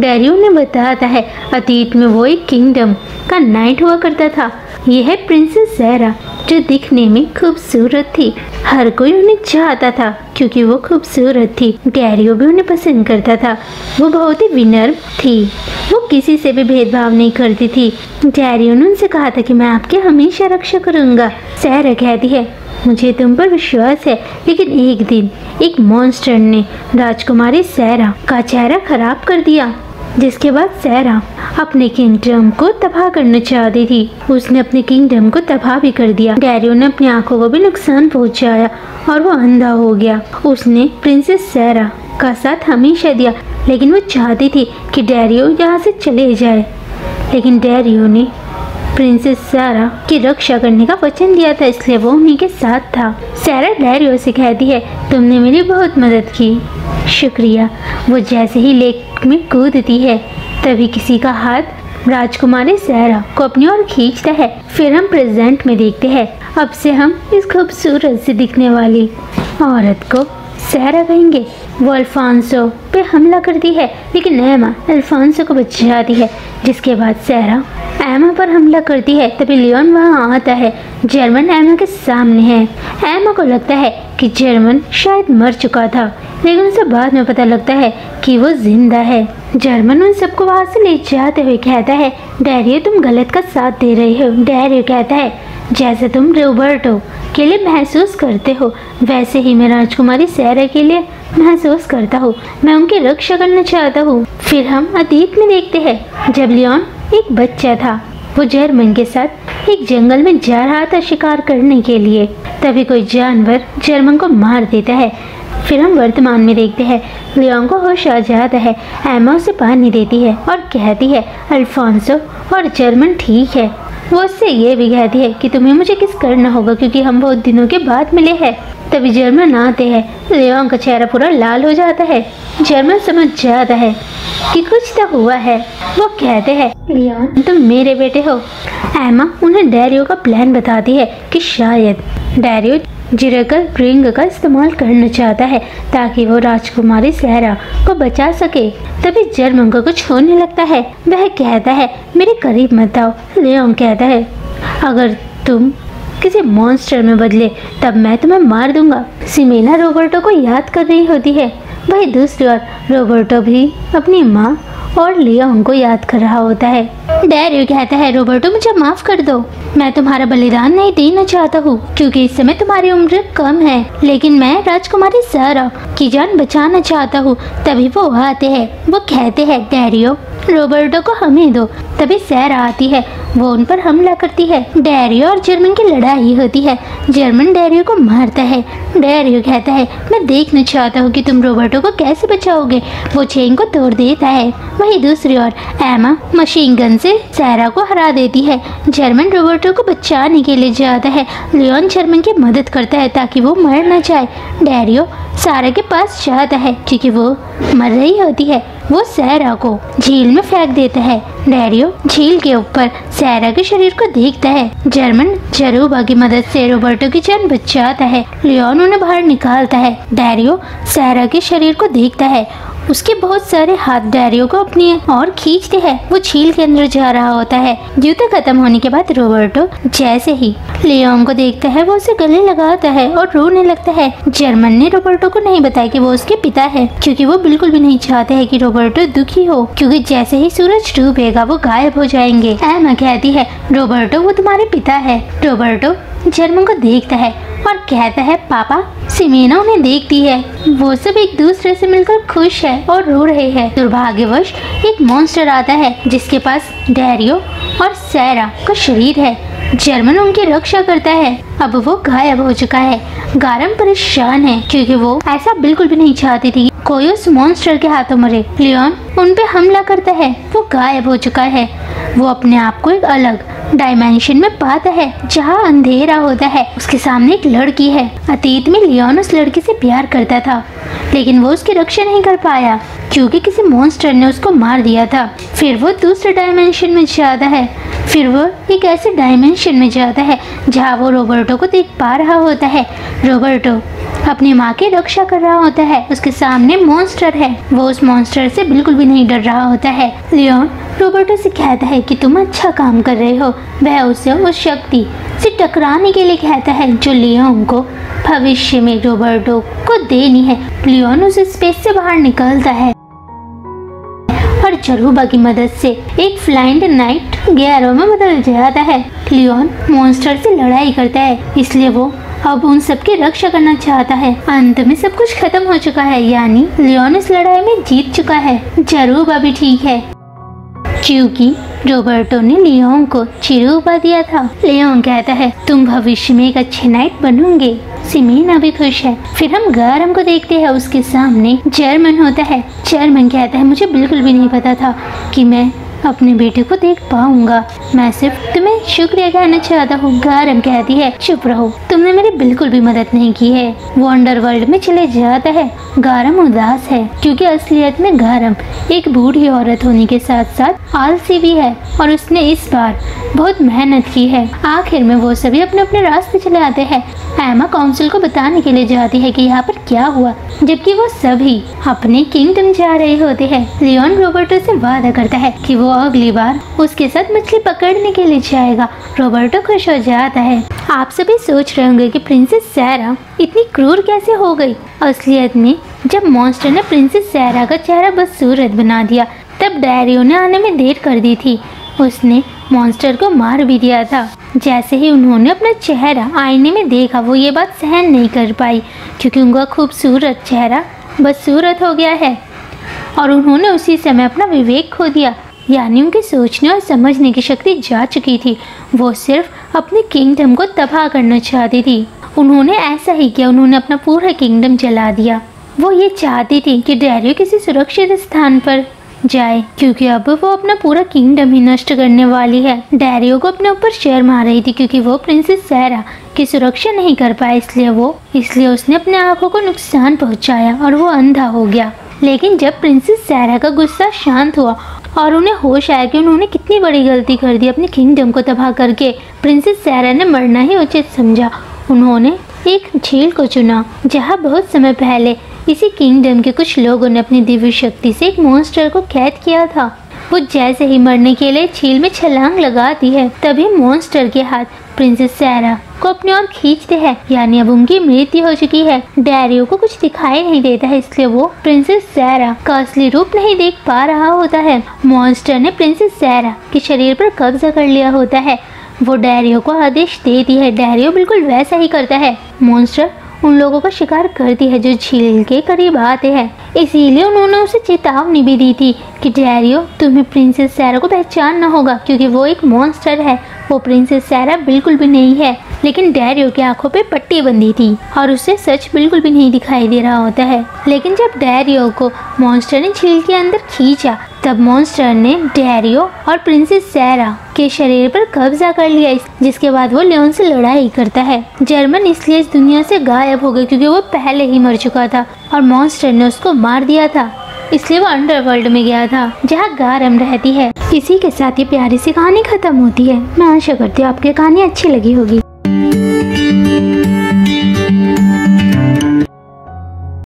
डैरियो ने बताता है अतीत में वो एक किंगडम का नाइट हुआ करता था। यह है प्रिंसेस ज़हरा, जो दिखने में खूबसूरत थी। हर कोई उन्हें चाहता था क्योंकि वो खूबसूरत थी। डैरियो भी उन्हें पसंद करता था। वो बहुत ही विनम्र थी, वो किसी से भी भेदभाव नहीं करती थी। डैरियो ने उनसे कहा था कि मैं आपकी हमेशा रक्षा करूँगा। ज़हरा कहती है मुझे तुम पर विश्वास है, लेकिन एक दिन एक मॉन्स्टर ने राजकुमारी ज़हरा का चेहरा खराब कर दिया, जिसके बाद ज़हरा अपने किंगडम को तबाह करना चाहती थी। उसने अपने किंगडम को तबाह भी कर दिया। डैरियो ने अपनी आंखों को भी नुकसान पहुंचाया और वो अंधा हो गया। उसने प्रिंसेस ज़हरा का साथ हमेशा दिया, लेकिन वो चाहती थी कि डैरियो यहाँ से चले जाए, लेकिन डैरियो ने प्रिंसेस ज़हरा की रक्षा करने का वचन दिया था, इसलिए वो उन्हीं के साथ था। ज़हरा डैरियो से कहती है तुमने मेरी बहुत मदद की, शुक्रिया। वो जैसे ही लेक में कूदती है तभी किसी का हाथ राजकुमारी ज़हरा को अपनी ओर खींचता है। फिर हम प्रेजेंट में देखते हैं। अब से हम इस खूबसूरत से दिखने वाली औरत को ज़हरा कहेंगे। वो अल्फांसो पे हमला करती है, लेकिन एमा अल्फांसो को बचाती है, जिसके बाद ज़हरा एमा पर हमला करती है। तभी लियोन वहाँ आता है। जर्मन एमा के सामने है। एमा को लगता है कि जर्मन शायद मर चुका था, लेकिन उसे बाद में पता लगता है कि वो जिंदा है। जर्मन उन सबको वहाँ से ले जाते हुए कहता है डैरियो तुम गलत का साथ दे रहे हो। डैरियो कहता है जैसे तुम रोबर्टो के लिए महसूस करते हो, वैसे ही मैं राजकुमारी ज़हरा के लिए महसूस करता हूँ। मैं उनकी रक्षा करना चाहता हूँ। फिर हम अतीत में देखते हैं जब लियोन एक बच्चा था। वो जर्मन के साथ एक जंगल में जा रहा था शिकार करने के लिए। तभी कोई जानवर जर्मन को मार देता है। फिर हम वर्तमान में देखते हैं लियोन को होश आ जाता है। एमा उसे पानी देती है और कहती है अल्फांसो और जर्मन ठीक है। वो उससे ये भी कहती है कि तुम्हें मुझे किस करना होगा क्योंकि हम बहुत दिनों के बाद मिले हैं। तभी जर्मन आते हैं। लियोन का चेहरा पूरा लाल हो जाता है। जर्मन समझ जाता है कि कुछ तो हुआ है। वो कहते हैं लियोन तुम मेरे बेटे हो। एमा उन्हें डैरियो का प्लान बताती है कि शायद डैरियो जिरेकल रिंग का इस्तेमाल करना चाहता है ताकि वो राजकुमारी ज़हरा को बचा सके। तभी जर्मन को कुछ होने लगता है। वह कहता है मेरे करीब मत आओ। लियोन कहता है अगर तुम किसी मॉन्स्टर में बदले तब मैं तुम्हें मार दूंगा। सिमेना रोबर्टो को याद कर रही होती है। वही दूसरी ओर रोबर्टो भी अपनी माँ और लियोन को याद कर रहा होता है। डैरियो कहता है रोबर्टो मुझे माफ कर दो, मैं तुम्हारा बलिदान नहीं देना चाहता हूँ क्योंकि इस समय तुम्हारी उम्र कम है, लेकिन मैं राजकुमारी ज़हरा की जान बचाना चाहता हूँ। तभी वो आते हैं। वो कहते हैं डैरियो रोबर्टो को हमें दो। तभी ज़हरा आती है। वो उन पर हमला करती है। डैरियो और जर्मन की लड़ाई होती है। जर्मन डैरियो को मारता है। डैरियो कहता है मैं देखना चाहता हूँ कि तुम रोबर्टो को कैसे बचाओगे। वो चेन को तोड़ देता है। वहीं दूसरी ओर एमा मशीन गन से ज़हरा को हरा देती है। जर्मन रोबर्टो को बचाने के लिए जाता है। लियोन जर्मन की मदद करता है ताकि वो मर न जाए। डैरियो ज़हरा के पास जाता है क्योंकि वो मर रही होती है। वो ज़हरा को झील में फेंक देता है। डैरियो झील के ऊपर ज़हरा के शरीर को देखता है। जर्मन जरूबा की मदद से रोबर्टो की जान बचाता है। लियोन उन्हें बाहर निकालता है। डैरियो ज़हरा के शरीर को देखता है। उसके बहुत सारे हाथ डैरियो को अपनी ओर खींचते हैं। वो झील के अंदर जा रहा होता है। युद्ध खत्म होने के बाद रोबर्टो जैसे ही लियोन को देखता है वो उसे गले लगाता है और रोने लगता है। जर्मन ने रोबर्टो को नहीं बताया कि वो उसके पिता है क्योंकि वो बिल्कुल भी नहीं चाहते हैं कि रोबर्टो दुखी हो, क्योंकि जैसे ही सूरज डूबेगा वो गायब हो जाएंगे। एमा कहती है रोबर्टो वो तुम्हारे पिता है। रोबर्टो जर्मन को देखता है और कहता है पापा। सिमेना उन्हें देखती है। वो सब एक दूसरे से मिलकर खुश है और रो रहे हैं। दुर्भाग्यवश एक मॉन्स्टर आता है जिसके पास डैरियो और ज़हरा का शरीर है। जर्मन उनकी रक्षा करता है। अब वो गायब हो चुका है। गारम परेशान है क्योंकि वो ऐसा बिल्कुल भी नहीं चाहती थी कोई उस मॉन्स्टर के हाथों मरे। लियोन उन पे हमला करता है। वो गायब हो चुका है। वो अपने आप को एक अलग डायमेंशन में पाता है जहाँ अंधेरा होता है। उसके सामने एक लड़की है। अतीत में लियोन उस लड़की से प्यार करता था, लेकिन वो उसकी रक्षा नहीं कर पाया क्योंकि किसी मॉन्स्टर ने उसको मार दिया था। फिर वो दूसरे डायमेंशन में जाता है फिर वो एक ऐसे डायमेंशन में जाता है जहाँ वो रोबर्टो को देख पा रहा होता है। रोबर्टो अपनी माँ की रक्षा कर रहा होता है, उसके सामने मॉन्स्टर है। वो उस मॉन्स्टर से बिल्कुल भी नहीं डर रहा होता है। लियोन रोबर्टो से कहता है कि तुम अच्छा काम कर रहे हो। वह उसे उस शक्ति से टकराने के लिए कहता है जो लियोन को भविष्य में रोबर्टो को देनी है। लियोन उस स्पेस से बाहर निकलता है और जरूबा की मदद से एक फ्लाइंग नाइट गैरो में बदल जाता है। लियोन मॉन्स्टर से लड़ाई करता है, इसलिए वो अब उन सब की रक्षा करना चाहता है। अंत में सब कुछ खत्म हो चुका है, यानी लियोन इस लड़ाई में जीत चुका है। जरूबा भी ठीक है क्योंकि रोबर्टो ने लियोन को चिरूबा दिया था। लियोन कहता है तुम भविष्य में एक अच्छे नाइट बनोगे। सिमीना भी खुश है। फिर हम गारम को देखते हैं, उसके सामने जर्मन होता है। जर्मन कहता है मुझे बिल्कुल भी नहीं पता था कि मैं अपने बेटे को देख पाऊंगा। मैं सिर्फ तुम्हें शुक्रिया कहना चाहता हूँ। गारम कहती है चुप रहो, तुमने मेरी बिल्कुल भी मदद नहीं की है। वो अंडरवर्ल्ड में चले जाता है। गारम उदास है क्योंकि असलियत में गारम एक बूढ़ी औरत होने के साथ साथ आलसी भी है और उसने इस बार बहुत मेहनत की है। आखिर में वो सभी अपने अपने रास्ते चले आते हैं। एमा काउंसिल को बताने के लिए जाती है कि यहाँ पर क्या हुआ, जबकि वो सभी अपने किंगडम जा रहे होते हैं। लियोन रोबर्टो से वादा करता है कि वो अगली बार उसके साथ मछली पकड़ने के लिए जाएगा। रोबर्टो खुश हो जाता है। आप सभी सोच रहे होंगे कि प्रिंसेस सैरा इतनी क्रूर कैसे हो गई। असलियत में जब मॉन्स्टर ने प्रिंसेस सैरा का चेहरा बदसूरत बना दिया तब डैरियो ने आने में देर कर दी थी। उसने मॉन्स्टर को मार भी दिया था। जैसे ही उन्होंने अपना चेहरा आईने में देखा वो ये बात सहन नहीं कर पाई क्योंकि उनका खूबसूरत चेहरा बदसूरत हो गया है और उन्होंने उसी समय अपना विवेक खो दिया, यानी उनकी सोचने और समझने की शक्ति जा चुकी थी। वो सिर्फ अपने किंगडम को तबाह करना चाहती थी। उन्होंने ऐसा ही किया, उन्होंने अपना पूरा किंगडम जला दिया। वो ये चाहती थी कि डैरियो किसी सुरक्षित स्थान पर जाए क्योंकि अब वो अपना पूरा किंगडम ही नष्ट करने वाली है। डैरियो को अपने ऊपर शर्म आ रही थी क्योंकि वो प्रिंसेस सैरा की सुरक्षा नहीं कर पाया, इसलिए उसने अपने आंखों को नुकसान पहुंचाया और वो अंधा हो गया। लेकिन जब प्रिंसेस सैरा का गुस्सा शांत हुआ और उन्हें होश आया कि उन्होंने कितनी बड़ी गलती कर दी अपने किंगडम को तबाह करके, प्रिंसेस सैरा ने मरना ही उचित समझा। उन्होंने एक झील को चुना जहाँ बहुत समय पहले इसी किंगडम के कुछ लोगों ने अपनी दिव्य शक्ति से एक मॉन्स्टर को कैद किया था। वो जैसे ही मरने के लिए झील में छलांग लगाती है तभी मॉन्स्टर के हाथ प्रिंसेस सैरा को अपनी ओर खींचते हैं, यानी अब उनकी मृत्यु हो चुकी है। डैरियो को कुछ दिखाई नहीं देता है, इसलिए वो प्रिंसेस सैरा का असली रूप नहीं देख पा रहा होता है। मॉन्स्टर ने प्रिंसेस सैरा के शरीर पर कब्जा कर लिया होता है। वो डैरियो को आदेश देती है। डैरियो बिल्कुल वैसा ही करता है। मॉन्स्टर उन लोगों का शिकार करती है जो झील के करीब आते हैं, इसीलिए उन्होंने उसे चेतावनी भी दी थी कि डैरियो तुम्हें प्रिंसेस सैरा को पहचानना होगा क्योंकि वो एक मॉन्स्टर है। वो प्रिंसेस सैरा बिल्कुल भी नहीं है। लेकिन डैरियो की आंखों पे पट्टी बंधी थी और उसे सच बिल्कुल भी नहीं दिखाई दे रहा होता है। लेकिन जब डैरियो को मॉन्स्टर ने झील के अंदर खींचा तब मॉन्स्टर ने डैरियो और प्रिंसेस सैरा के शरीर पर कब्जा कर लिया, जिसके बाद वो लियोन से लड़ाई करता है। जर्मन इसलिए इस दुनिया से गायब हो गया क्योंकि वो पहले ही मर चुका था और मॉन्स्टर ने उसको मार दिया था, इसलिए वो अंडरवर्ल्ड में गया था जहाँ गारम रहती है। इसी के साथ ये प्यारी सी कहानी खत्म होती है। मैं आशा करती हूँ आपकी कहानी अच्छी लगी होगी।